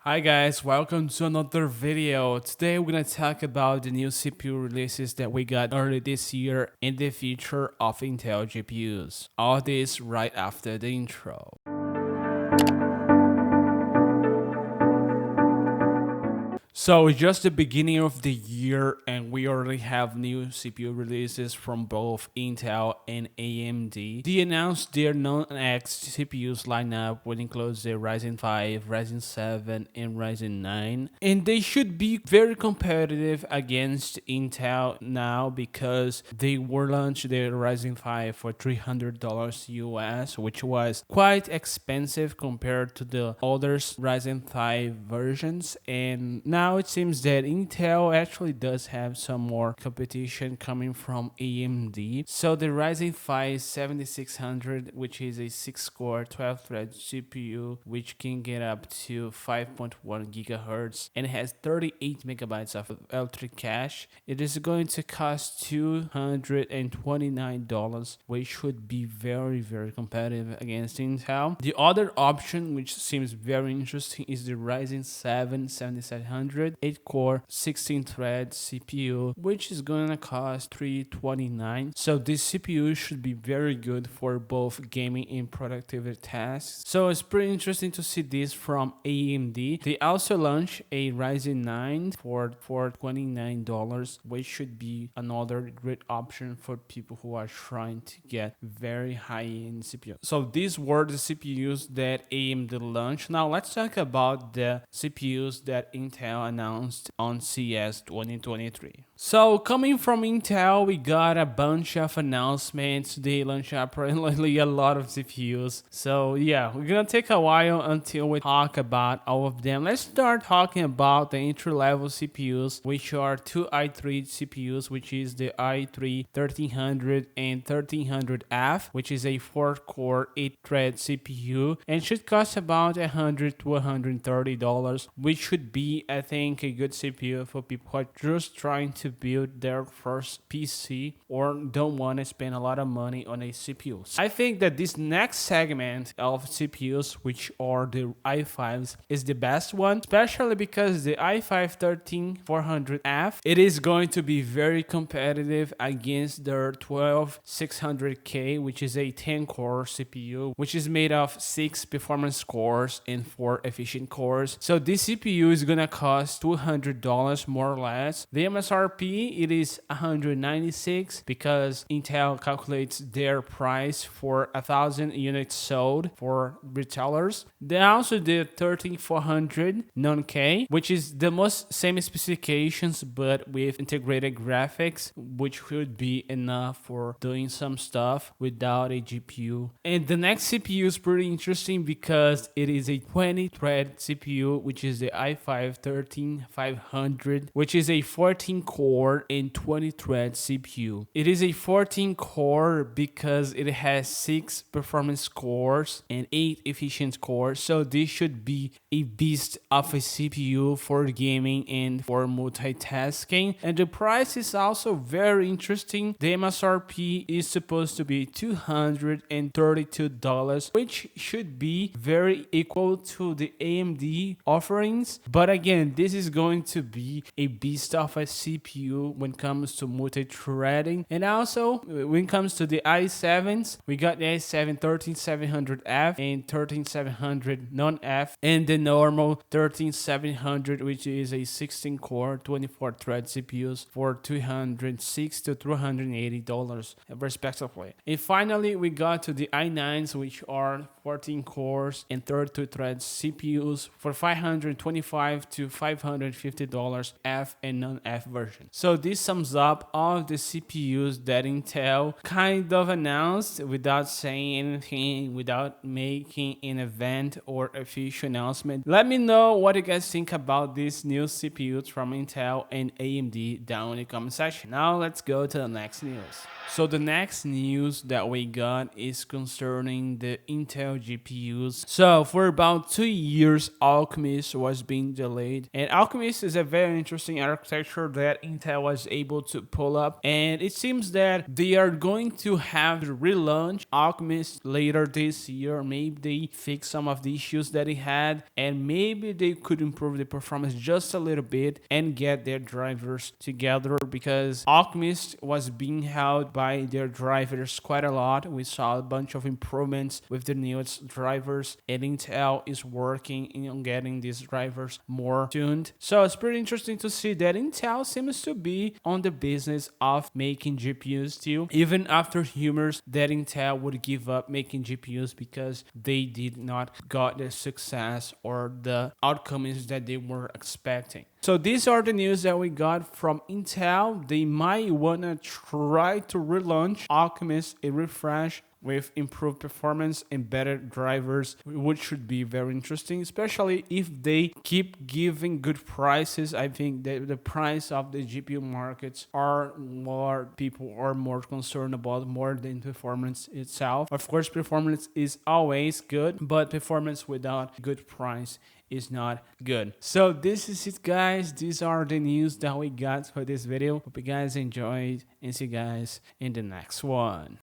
Hi guys, welcome to another video. Today we're gonna talk about the new CPU releases that we got early this year and the future of Intel GPUs. All this right after the intro. So it's just the beginning of the year and we already have new CPU releases from both Intel and AMD. They announced their non-X CPUs lineup, which includes the Ryzen 5, Ryzen 7, and Ryzen 9. And they should be very competitive against Intel now because they were launched their Ryzen 5 for $300 US, which was quite expensive compared to the older Ryzen 5 versions. And now it seems that Intel actually does have some more competition coming from AMD. So the Ryzen 5 7600, which is a 6-core 12-thread CPU, which can get up to 5.1 gigahertz and has 38 megabytes of L3 cache, it is going to cost $229, which should be very competitive against Intel. The other option, which seems very interesting, is the Ryzen 7 7700 8-core 16-thread CPU, which is gonna cost $329. So this CPU should be very good for both gaming and productivity tasks. So it's pretty interesting to see this from AMD. They also launched a Ryzen 9 for $29, which should be another great option for people who are trying to get very high-end CPU. So these were the CPUs that AMD launched. Now let's talk about the CPUs that Intel announced on CES 2023. So coming from Intel, we got a bunch of announcements. They launched apparently a lot of CPUs. So yeah, we're gonna take a while until we talk about all of them. Let's start talking about the entry-level CPUs, which are two i3 CPUs, which is the i3 1300 and 1300F, which is a 4-core 8-thread CPU, and should cost about $100 to $130, which should be, I think, a good CPU for people who are just trying to build their first PC or don't want to spend a lot of money on a CPU. I think that this next segment of CPUs, which are the i5s, is the best one, especially because the i5 13400F, it is going to be very competitive against their 12600K, which is a 10-core CPU, which is made of 6 performance cores and 4 efficient cores. So this CPU is gonna cost $200 more or less. The MSRP, it is $196 because Intel calculates their price for 1,000 units sold for retailers. They also did 13400 non-K, which is the most same specifications but with integrated graphics, which should be enough for doing some stuff without a GPU. And the next CPU is pretty interesting because it is a 20-thread CPU, which is the i5 13500, which is a 14-core and 20-thread CPU. It is a 14-core because it has 6 performance cores and 8 efficient cores. So this should be a beast of a CPU for gaming and for multitasking. And the price is also very interesting. The MSRP is supposed to be $232, which should be very equal to the AMD offerings. But again, this is going to be a beast of a CPU when it comes to multi-threading. And also, when it comes to the i7s, we got the i7 13700F and 13700 non-F, and the normal 13700, which is a 16-core 24-thread CPUs for $206 to $380 respectively. And finally, we got to the i9s, which are 14 cores and 32-thread CPUs for $525 to $550 F and non-F version. So this sums up all of the CPUs that Intel kind of announced without saying anything, without making an event or official announcement. Let me know what you guys think about these new CPUs from Intel and AMD down in the comment section. Now let's go to the next news. So the next news that we got is concerning the Intel GPUs. So for about 2 years, Alchemist was being delayed. And Alchemist is a very interesting architecture that Intel was able to pull up, and it seems that they are going to have to relaunch Alchemist later this year. Maybe they fix some of the issues that it had, and maybe they could improve the performance just a little bit and get their drivers together, because Alchemist was being held by their drivers quite a lot. We saw a bunch of improvements with the newest drivers, and Intel is working on getting these drivers more tuned. So it's pretty interesting to see that Intel seems to be on the business of making GPUs too, even after rumors that Intel would give up making GPUs because they did not got the success or the outcomes that they were expecting. So these are the news that we got from Intel. They might wanna try to relaunch Alchemist, a refresh with improved performance and better drivers, which should be very interesting, especially if they keep giving good prices. I think that the price of the GPU markets are what people are more concerned about more than performance itself. Of course, performance is always good, but performance without good price is not good. So this is it, guys. These are the news that we got for this video. Hope you guys enjoyed, and see you guys in the next one.